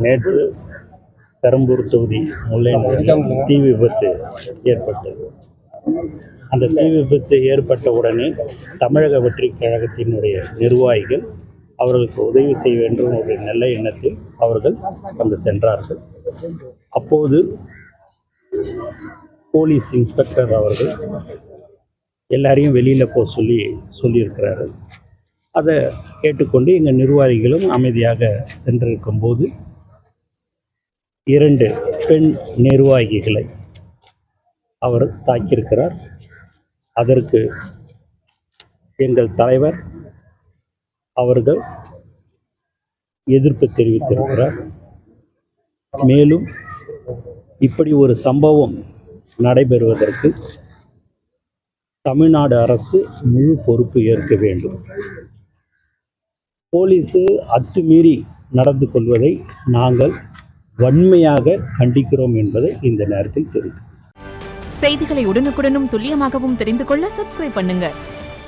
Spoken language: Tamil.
நேற்று பெரம்பூர் தொகுதி முல்லைநகரில் தீ விபத்து ஏற்பட்டது. அந்த தீ விபத்து ஏற்பட்ட உடனே தமிழக வெற்றிக் கழகத்தினுடைய நிர்வாகிகள் அவர்களுக்கு உதவி செய்ய வேண்டும் ஒரு நல்ல எண்ணத்தில் அவர்கள் வந்து சென்றார்கள். அப்போது போலீஸ் இன்ஸ்பெக்டர் அவர்கள் எல்லாரையும் வெளியில் போக சொல்லியிருக்கிறாரு. அதை கேட்டுக்கொண்டு எங்கள் நிர்வாகிகளும் அமைதியாக சென்றிருக்கும்போது 2 பெண் நிர்வாகிகளை அவர் தாக்கியிருக்கிறார். அதற்கு எங்கள் தலைவர் அவர்கள் எதிர்ப்பு தெரிவித்திருக்கிறார். மேலும் இப்படி ஒரு சம்பவம் நடைபெறுவதற்கு தமிழ்நாடு அரசு முழு பொறுப்பு ஏற்க வேண்டும். போலீஸு அத்துமீறி நடந்து கொள்வதை நாங்கள் வன்மையாக கண்டிக்கிறோம் என்பதை இந்த நேரத்தில் தெரிவிக்கிறோம். செய்திகளை உடனுக்குடனும் துல்லியமாகவும் தெரிந்து கொள்ள சப்ஸ்கிரைப் பண்ணுங்க.